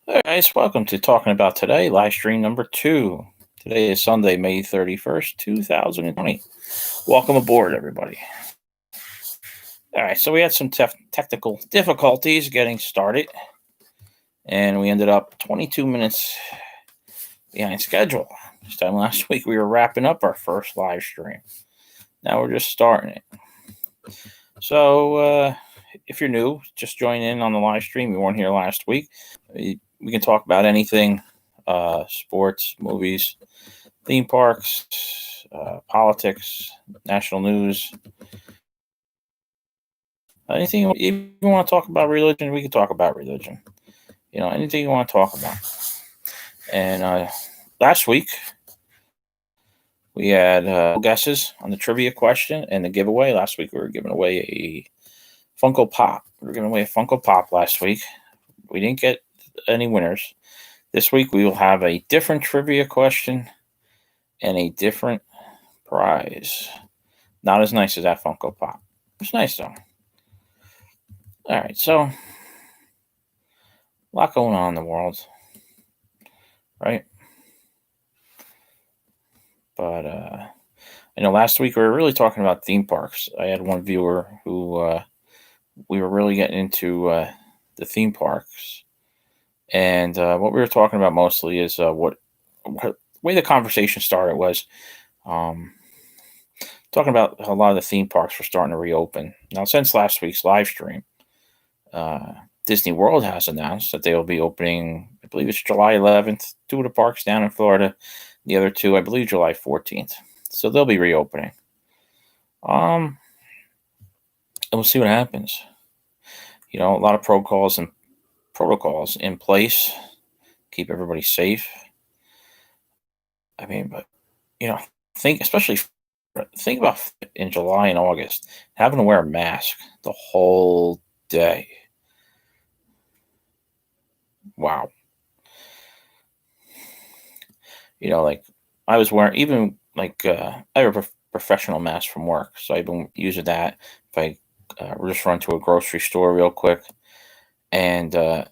Hey guys, welcome to Talking About Today, live stream number 2. Today is Sunday, May 31st, 2020. Welcome aboard, everybody. All right, so we had some technical difficulties getting started, and we ended up 22 minutes behind schedule. This time last week, we were wrapping up our first live stream. Now we're just starting it. So, if you're new, just join in on the live stream. You weren't here last week. We can talk about anything, sports, movies, theme parks, politics, national news, anything you even want to talk about religion, we can talk about religion. Anything you want to talk about. And last week, we had guesses on the trivia question and the giveaway. Last week, we were giving away a Funko Pop. We were giving away a Funko Pop last week. We didn't get any winners. This week, we will have a different trivia question and a different prize. Not as nice as that Funko Pop. It's nice, though. All right, so a lot going on in the world, right? But I know last week we were really talking about theme parks. I had one viewer who we were really getting into the theme parks, and what we were talking about mostly is what way the conversation started was talking about a lot of the theme parks were starting to reopen. Now, since last week's live stream, Disney World has announced that they will be opening, I believe it's July 11th, 2 of the parks down in Florida, the other 2, I believe, July 14th. So they'll be reopening. And we'll see what happens. A lot of protocols in place, keep everybody safe. I mean, but think about in July and August having to wear a mask the whole day. Wow. Like I was wearing, even like I have a professional mask from work, so I've been using that. If I just run to a grocery store real quick, and it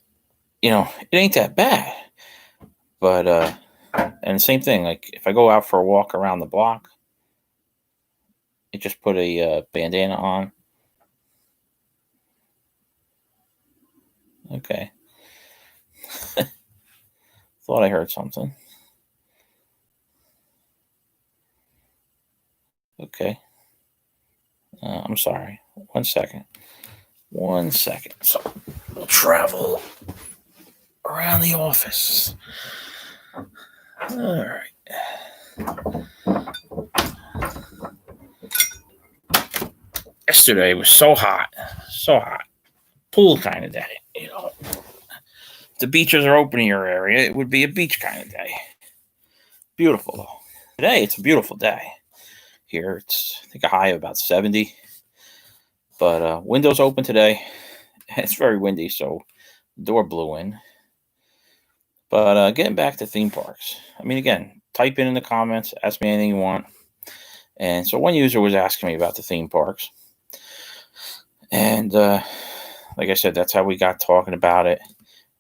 ain't that bad. But and same thing, like if I go out for a walk around the block, I just put a bandana on. Okay. Thought I heard something. Okay. I'm sorry. 1 second. 1 second. So we'll travel around the office. All right. Yesterday was so hot. Pool kind of day. If the beaches are open in your area, it would be a beach kind of day. Beautiful. Today, it's a beautiful day. Here, it's, I think, a high of about 70. But windows open today. It's very windy, so the door blew in. But getting back to theme parks. I mean, again, type in the comments, ask me anything you want. And so one user was asking me about the theme parks. And like I said, that's how we got talking about it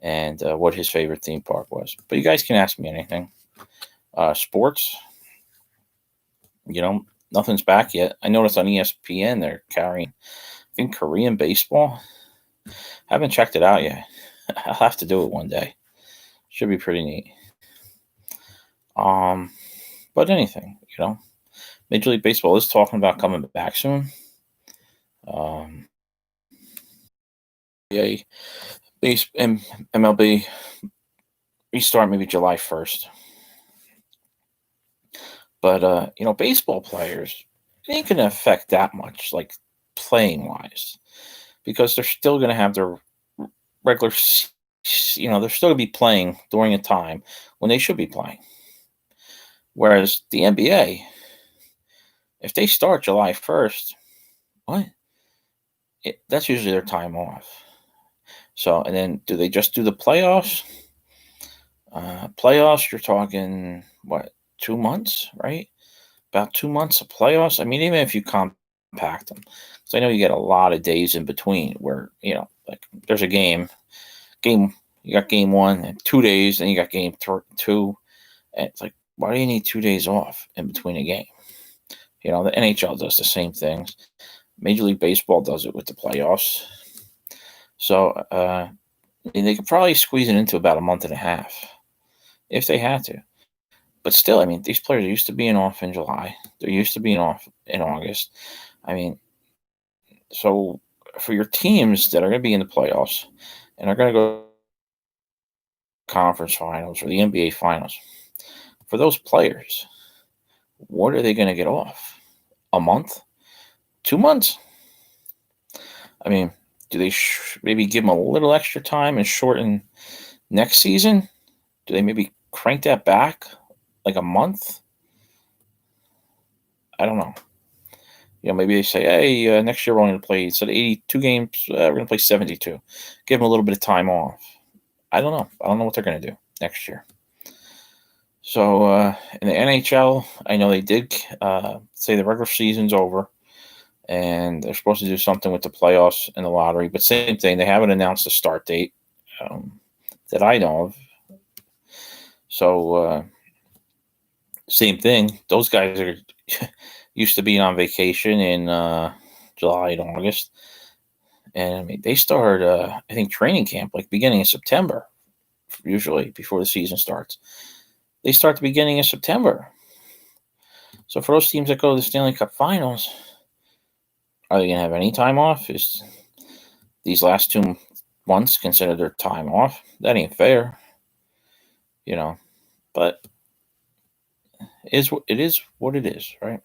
and what his favorite theme park was. But you guys can ask me anything. Sports, nothing's back yet. I noticed on ESPN they're carrying, I think, Korean baseball. Haven't checked it out yet. I'll have to do it one day. Should be pretty neat. But anything, Major League Baseball is talking about coming back soon. MLB restart maybe July 1st. But baseball players, it ain't gonna affect that much, like playing wise, because they're still gonna have their regular, they're still gonna be playing during a time when they should be playing. Whereas the NBA, if they start July 1st, what? That's usually their time off. So, and then do they just do the playoffs? Playoffs, you're talking, what, 2 months, right? About 2 months of playoffs. I mean, even if you compact them, because I know you get a lot of days in between where, like there's a game You got game 1 in 2 days, then you got game 2. And it's like, why do you need 2 days off in between a game? The NHL does the same things. Major League Baseball does it with the playoffs. So they could probably squeeze it into about a month and a half if they had to. But still, these players are used to being off in July. They're used to being off in August. So for your teams that are going to be in the playoffs and are going to go conference finals or the NBA finals, for those players, what are they going to get off? A month? 2 months? Do they maybe give them a little extra time and shorten next season? Do they maybe crank that back like a month? I don't know. Maybe they say, hey, next year we're only going to play, instead of 82 games, we're going to play 72. Give them a little bit of time off. I don't know. I don't know what they're going to do next year. So in the NHL, I know they did say the regular season's over, and they're supposed to do something with the playoffs and the lottery. But same thing, they haven't announced a start date that I know of. So same thing. Those guys are used to being on vacation in July and August. And they start, I think, training camp like beginning of September, usually before the season starts. They start the beginning of September. So for those teams that go to the Stanley Cup Finals, are they going to have any time off? Is these last 2 months considered their time off? That ain't fair. But it is what it is, right?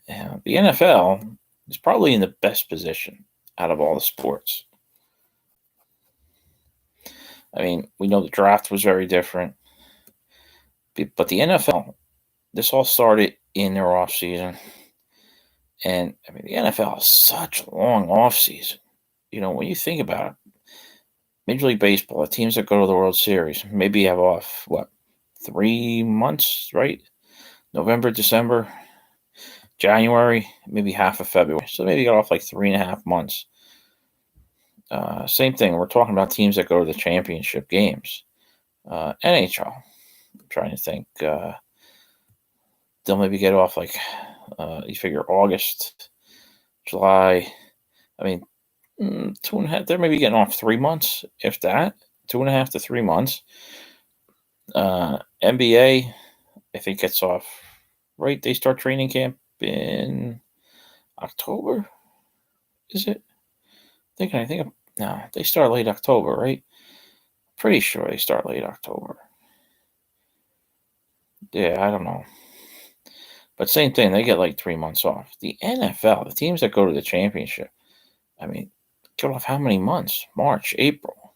The NFL is probably in the best position out of all the sports. We know the draft was very different, but the NFL, this all started in their off season. And the NFL is such a long off season. When you think about it, Major League Baseball, the teams that go to the World Series, maybe have off, 3 months, right? November, December, January, maybe half of February. So maybe you got off like 3.5 months. Same thing. We're talking about teams that go to the championship games. NHL, I'm trying to think. They'll maybe get off like, you figure August, July. 2.5. They're maybe getting off 3 months, if that. 2.5 to 3 months. NBA, I think gets off, right? They start training camp in October. Is it? No, they start late October, right? Pretty sure they start late October. Yeah, I don't know. But same thing, they get like 3 months off. The NFL, the teams that go to the championship, get off how many months? March, April,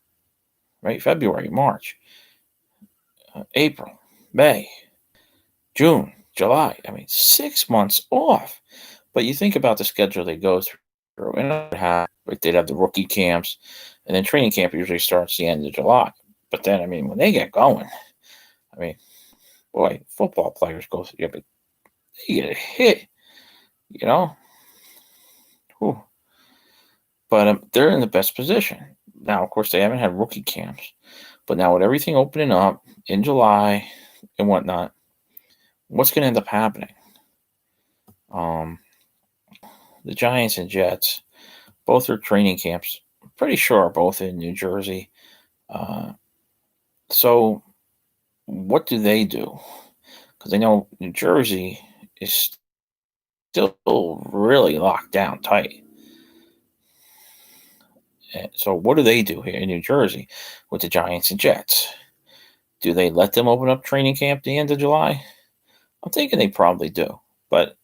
right? February, March, April, May, June, July. 6 months off. But you think about the schedule they go through, and they'd have the rookie camps, and then training camp usually starts the end of July. But then, when they get going, boy, football players go through, but they get a hit, Whew. But they're in the best position. Now, of course, they haven't had rookie camps. But now with everything opening up in July and whatnot, what's going to end up happening? The Giants and Jets, both are training camps. I'm pretty sure are both in New Jersey. So what do they do? Because I know New Jersey is still really locked down tight. So what do they do here in New Jersey with the Giants and Jets? Do they let them open up training camp at the end of July? I'm thinking they probably do. But,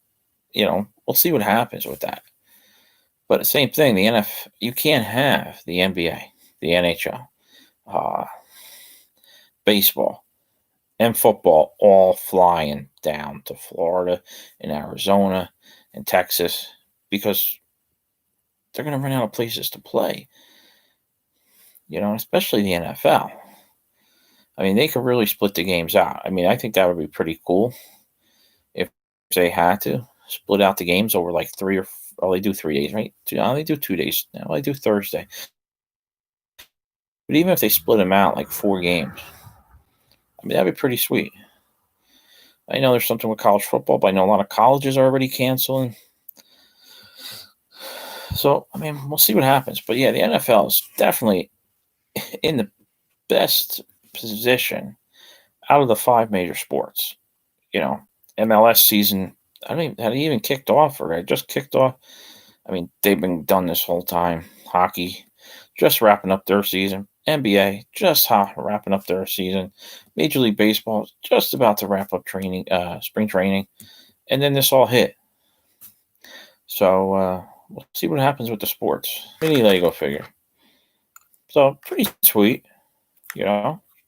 we'll see what happens with that. But the same thing, the NFL, you can't have the NBA, the NHL, baseball, and football all flying down to Florida and Arizona and Texas because they're going to run out of places to play. Especially the NFL. They could really split the games out. I think that would be pretty cool if they had to split out the games over like 3 or they do 3 days, right? No, they do 2 days. No, they do Thursday. But even if they split them out like 4 games, I mean, that'd be pretty sweet. I know there's something with college football, but I know a lot of colleges are already canceling. So, I mean, we'll see what happens. But yeah, the NFL is definitely in the best position out of the 5 major sports. MLS season, I don't even, had it even kicked off, or it just kicked off. I mean, they've been done this whole time. Hockey, just wrapping up their season. NBA, just wrapping up their season. Major League Baseball, just about to wrap up spring training. And then this all hit. So, we'll see what happens with the sports. Mini Lego figure. So, pretty sweet.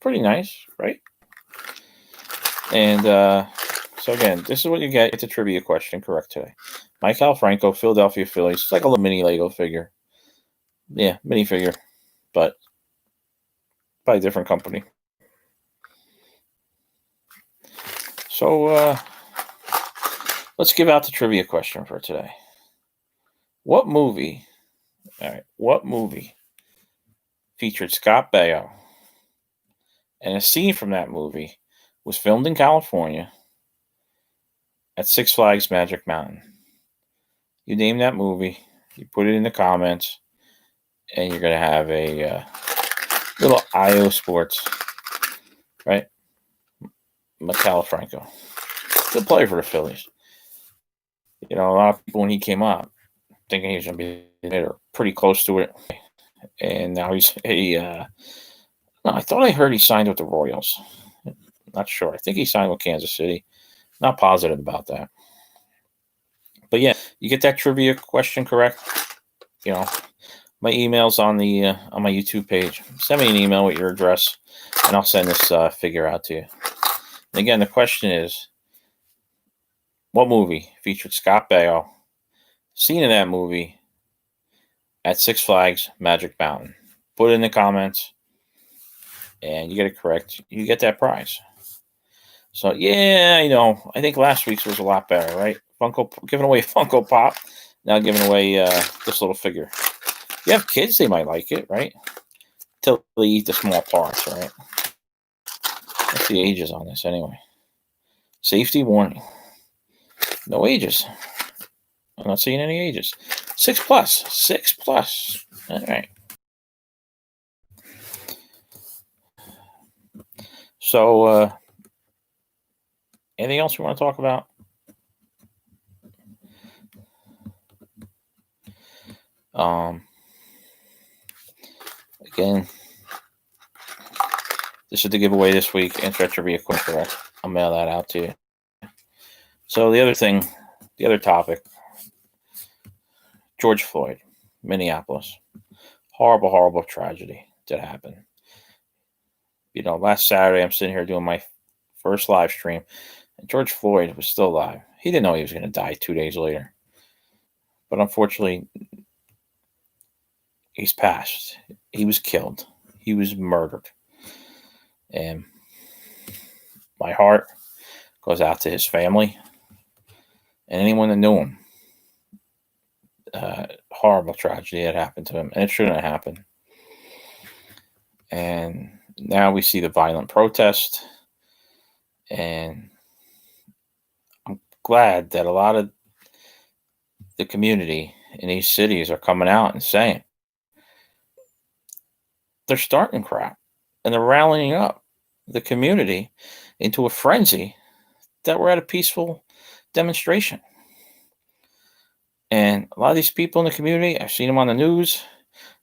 Pretty nice, right? And so again, this is what you get. It's a trivia question correct today. Mike Alfranco, Philadelphia Phillies. It's like a little mini Lego figure. Yeah, mini figure, but by a different company. So let's give out the trivia question for today. What movie featured Scott Baio, and a scene from that movie was filmed in California at Six Flags Magic Mountain? You name that movie, you put it in the comments, and you're going to have a little IO Sports, right? Mike Franco. Good player for the Phillies. A lot of people when he came up thinking he was going to be it or pretty close to it. And now he's I thought I heard he signed with the Royals. Not sure. I think he signed with Kansas City. Not positive about that. But yeah, you get that trivia question correct. My email's on my YouTube page. Send me an email with your address, and I'll send this figure out to you. And again, the question is, what movie featured Scott Baio? Scene in that movie at Six Flags Magic Mountain. Put it in the comments, and you get it correct. You get that prize. So yeah, I think last week's was a lot better, right? Giving away Funko Pop, now giving away this little figure. If you have kids, they might like it, right? Till they eat the small parts, right? What's the ages on this anyway? Safety warning. No ages. I'm not seeing any ages. 6+. 6+. All right. So, anything else you want to talk about? Again, this is the giveaway this week. Answer trivia question. I'll mail that out to you. So the other topic, George Floyd, Minneapolis. Horrible, horrible tragedy that happened. Last Saturday, I'm sitting here doing my first live stream, and George Floyd was still alive. He didn't know he was going to die 2 days later. But unfortunately, he's passed. He was killed. He was murdered. And my heart goes out to his family and anyone that knew him. Horrible tragedy that happened to him, and it shouldn't have happened. And now we see the violent protest, and I'm glad that a lot of the community in these cities are coming out and saying they're starting crap, and they're rallying up the community into a frenzy that we're at a peaceful demonstration. And a lot of these people in the community, I've seen them on the news,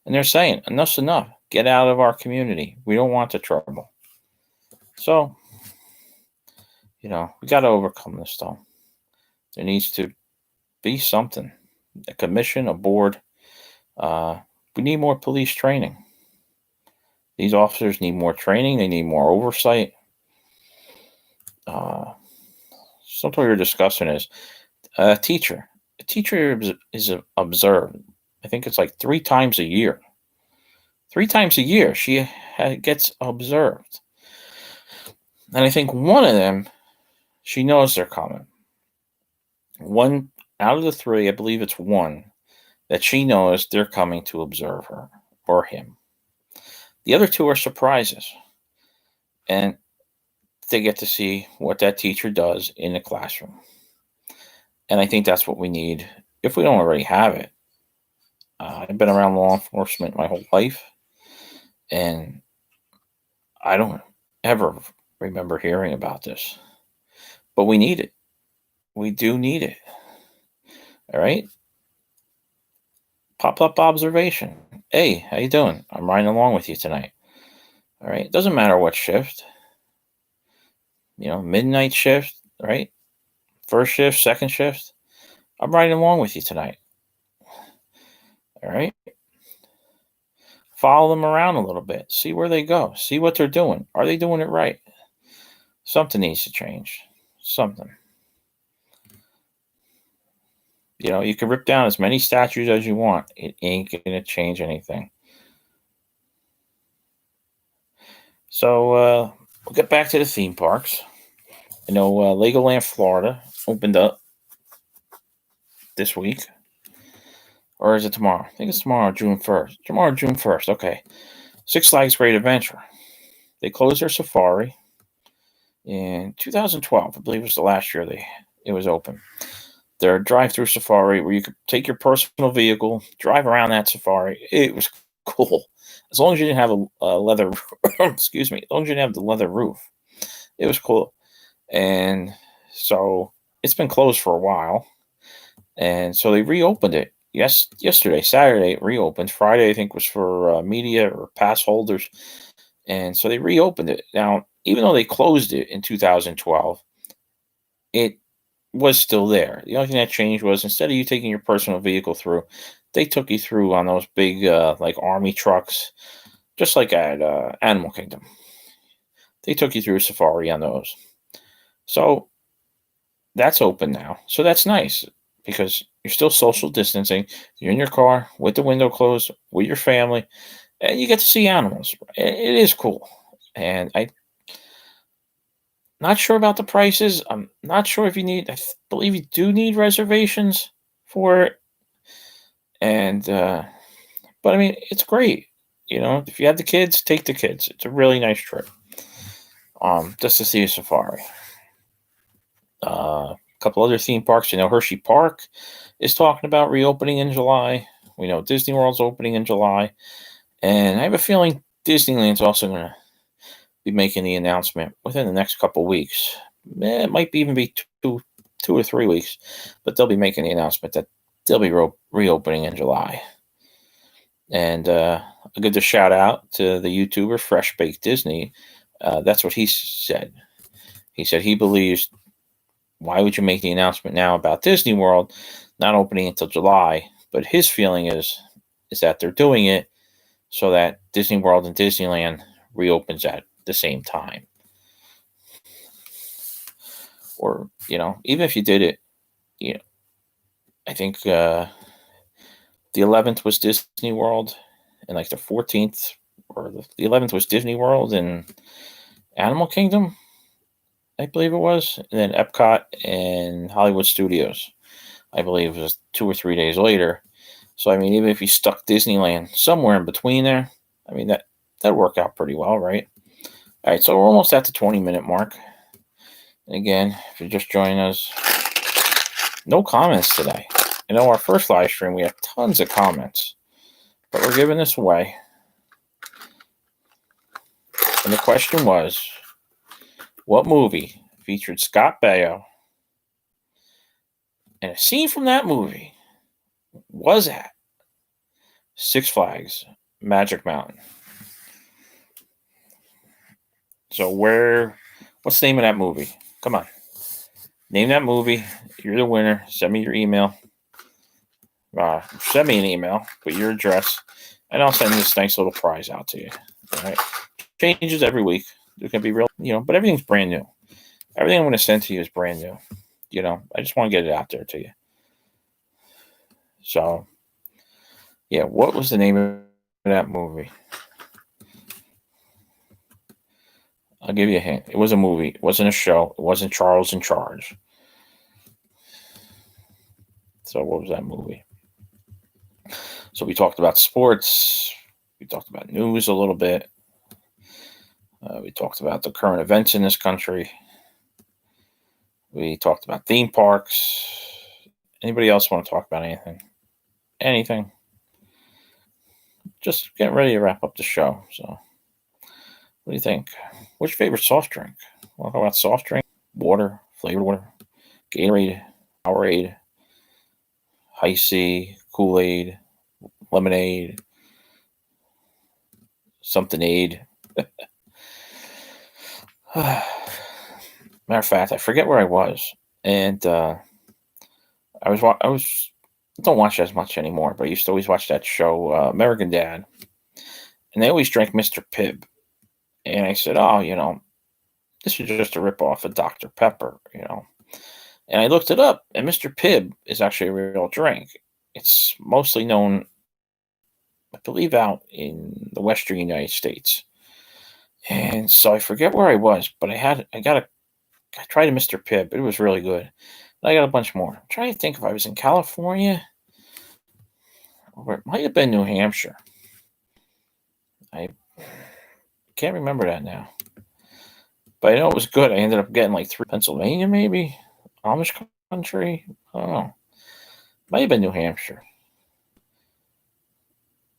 and they're saying, enough's enough. Get out of our community. We don't want the trouble. So, we got to overcome this, though. There needs to be something, a commission, a board. We need more police training. These officers need more training. They need more oversight. Something we were discussing is a teacher. A teacher is observed. I think it's like 3 times a year. 3 times a year she gets observed. And I think one of them, she knows they're coming. One out of the 3, I believe it's one, that she knows they're coming to observe her or him. The other two are surprises. And they get to see what that teacher does in the classroom. And I think that's what we need if we don't already have it. I've been around law enforcement my whole life, and I don't ever remember hearing about this. But we need it. We do need it. All right? Pop-up observation. Hey, how you doing? I'm riding along with you tonight. All right? It doesn't matter what shift. Midnight shift, right? First shift, second shift. I'm riding along with you tonight. All right? Follow them around a little bit. See where they go. See what they're doing. Are they doing it right? Something needs to change. Something. You can rip down as many statues as you want. It ain't going to change anything. So we'll get back to the theme parks. Legoland Florida opened up this week. Or is it tomorrow? I think it's tomorrow, June 1st. Tomorrow, June 1st. Okay. Six Flags Great Adventure. They closed their safari in 2012. I believe it was the last year it was open. Their drive-through safari where you could take your personal vehicle, drive around that safari. It was cool. As long as you didn't have a leather, excuse me, as long as you didn't have the leather roof. It was cool. And so it's been closed for a while. And so they reopened it. Yesterday, Saturday, it reopened. Friday, I think, was for media or pass holders. And so they reopened it. Now, even though they closed it in 2012, it was still there. The only thing that changed was instead of you taking your personal vehicle through, they took you through on those big, like army trucks, just like at Animal Kingdom. They took you through a safari on those. So that's open now. So that's nice because you're still social distancing. You're in your car with the window closed with your family, and you get to see animals. It is cool. And I'm not sure about the prices. I'm not sure if I believe you do need reservations for it. And, but I mean, it's great. If you have the kids, take the kids. It's a really nice trip. Just to see a safari. A couple other theme parks. Hershey Park is talking about reopening in July. We know Disney World's opening in July. And I have a feeling Disneyland's also going to be making the announcement within the next couple weeks. It might even be two or 3 weeks, but they'll be making the announcement that they'll be reopening in July. And I give a shout out to the YouTuber Fresh Baked Disney. That's what he said. He said he believes, why would you make the announcement now about Disney World not opening until July? But his feeling is that they're doing it so that Disney World and Disneyland reopens at the same time. Or, even if you did it, I think the 11th was Disney World, and like the 14th or the 11th was Disney World and Animal Kingdom, I believe it was, and then Epcot and Hollywood Studios, I believe it was 2 or 3 days later. So, I mean, even if you stuck Disneyland somewhere in between there, I mean, that worked out pretty well, right? All right, so we're almost at the 20-minute mark. And again, if you're just joining us, no comments today. Our first live stream, we have tons of comments, but we're giving this away. And the question was, what movie featured Scott Baio? And a scene from that movie was at Six Flags Magic Mountain. So what's the name of that movie? Come on. Name that movie. You're the winner. Send me your email. Send me an email. Put your address. And I'll send this nice little prize out to you. All right. Changes every week. There can be real, but everything's brand new. Everything I'm going to send to you is brand new. I just want to get it out there to you. So, yeah, what was the name of that movie? I'll give you a hint. It was a movie. It wasn't a show. It wasn't Charles in Charge. So what was that movie? So we talked about sports. We talked about news a little bit. We talked about the current events in this country. We talked about theme parks. Anybody else want to talk about anything? Anything? Just getting ready to wrap up the show. So, what do you think? What's your favorite soft drink? Want to talk about soft drink? Water, flavored water, Gatorade, Powerade, Hi-C, Kool-Aid, lemonade, something aid. Matter of fact, I forget where I was, and I don't watch it as much anymore, but I used to always watch that show, American Dad, and they always drank Mr. Pibb, and I said, oh, this is just a ripoff of Dr. Pepper, and I looked it up, and Mr. Pibb is actually a real drink. It's mostly known, I believe, out in the Western United States. And so I forget where I was, but I tried a Mr. Pibb. It was really good. And I got a bunch more. I'm trying to think if I was in California, or it might have been New Hampshire. I can't remember that now. But I know it was good. I ended up getting like 3. Pennsylvania, maybe? Amish country? I don't know. Might have been New Hampshire.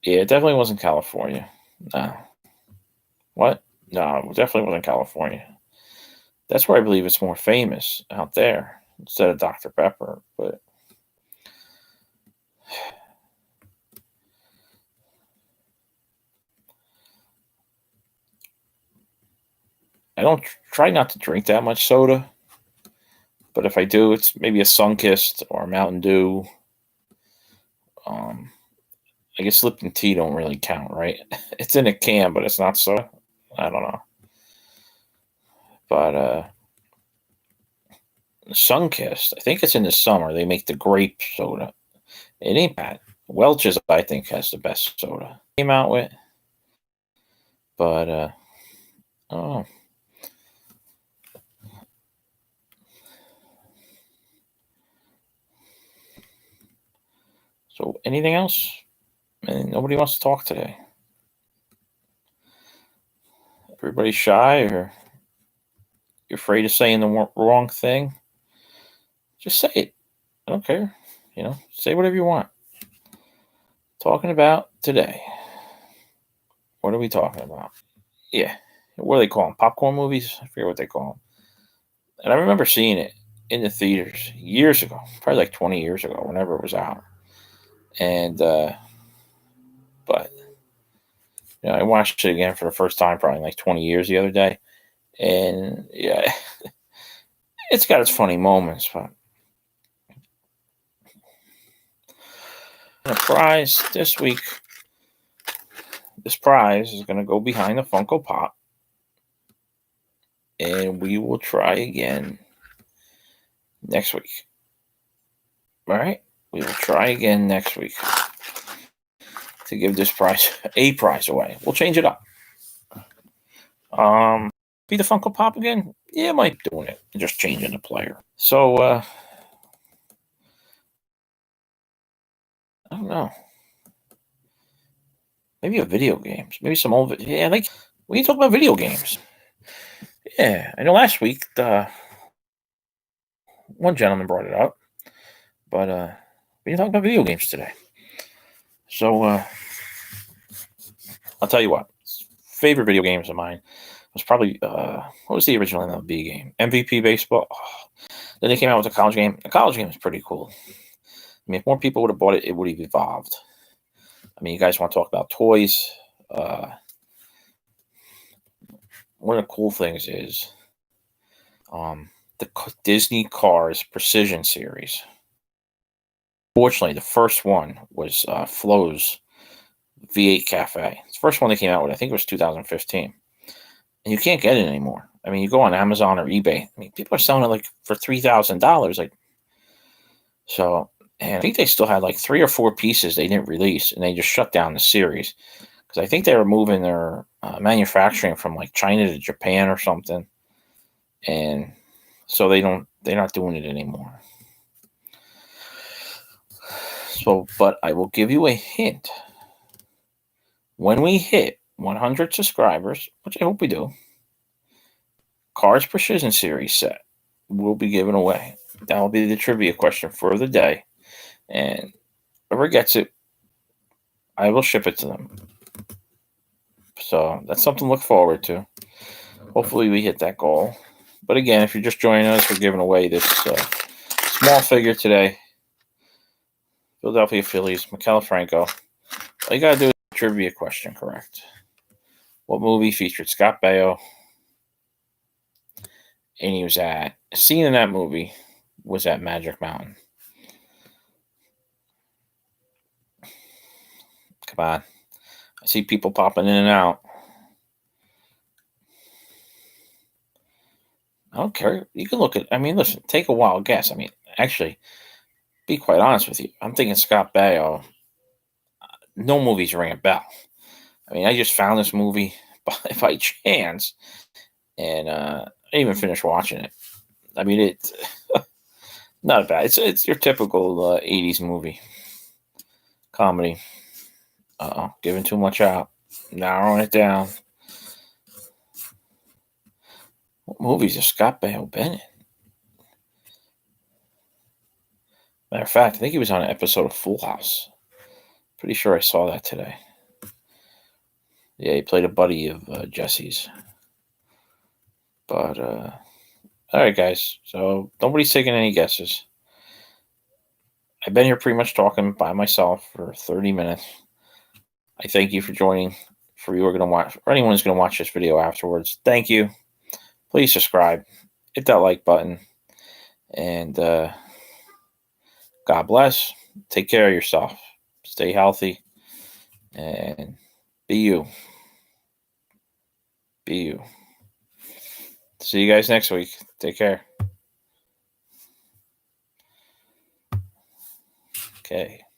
Yeah, it definitely wasn't California. No. What? No, it definitely wasn't California. That's where I believe it's more famous, out there, instead of Dr. Pepper. But I don't try not to drink that much soda. But if I do, it's maybe a Sunkist or a Mountain Dew. I guess Lipton tea don't really count, right? It's in a can, but it's not soda. I don't know. But Sunkist, I think it's in the summer. They make the grape soda. It ain't bad. Welch's, I think, has the best soda. Came out with. But, oh. So, anything else? And nobody wants to talk today. Everybody's shy, or you're afraid of saying the wrong thing. Just say it. I don't care. Say whatever you want. Talking about today. What are we talking about? Yeah. What do they call them? Popcorn movies? I forget what they call them. And I remember seeing it in the theaters years ago, probably like 20 years ago, whenever it was out. And, but, I watched it again for the first time probably in like 20 years the other day. And, yeah, it's got its funny moments, but the prize this week, this prize is going to go behind the Funko Pop. And we will try again next week. All right? We will try again next week to give this prize, a prize away. We'll change it up. Be the Funko Pop again? Yeah, I might be doing it. Just changing the player. So, I don't know. Maybe a video games. Maybe some old. Yeah, we can talk about video games. Yeah, I know last week one gentleman brought it up, but we can talk about video games today. So I'll tell you what. Favorite video games of mine was probably what was the original MLB game? MVP baseball. Oh. Then they came out with the college game. The college game was pretty cool. I mean, if more people would have bought it, it would have evolved. I mean, you guys want to talk about toys? One of the cool things is the Disney Cars Precision Series. Fortunately, the first one was Flo's V8 Cafe. It's the first one they came out with. I think it was 2015. And you can't get it anymore. I mean, you go on Amazon or eBay. I mean, people are selling it like for $3,000. Like, so, and I think they still had like 3 or 4 pieces they didn't release, and they just shut down the series because I think they were moving their manufacturing from like China to Japan or something, and so they're not doing it anymore. So, but I will give you a hint. When we hit 100 subscribers, which I hope we do, Cars Precision Series set will be given away. That will be the trivia question for the day. And whoever gets it, I will ship it to them. So that's something to look forward to. Hopefully we hit that goal. But again, if you're just joining us, we're giving away this small figure today. Philadelphia Phillies, Maikel Franco. All you got to do is a trivia question correct. What movie featured Scott Baio? And he was at, a scene in that movie was at Magic Mountain. Come on. I see people popping in and out. I don't care. You can look at, listen, take a wild guess. Actually, be quite honest with you. I'm thinking Scott Baio. No movies ring a bell. I just found this movie by chance, and I didn't even finish watching it. It's not bad. It's your typical 80s movie comedy. Giving too much out, narrowing it down. What movies has Scott Baio been in? Matter of fact, I think he was on an episode of Full House. Pretty sure I saw that today. Yeah, he played a buddy of Jesse's. But, all right, guys. So nobody's taking any guesses. I've been here pretty much talking by myself for 30 minutes. I thank you for joining. For you who are going to watch, or anyone who's going to watch this video afterwards, thank you. Please subscribe. Hit that like button. And God bless. Take care of yourself. Stay healthy. And be you. Be you. See you guys next week. Take care. Okay.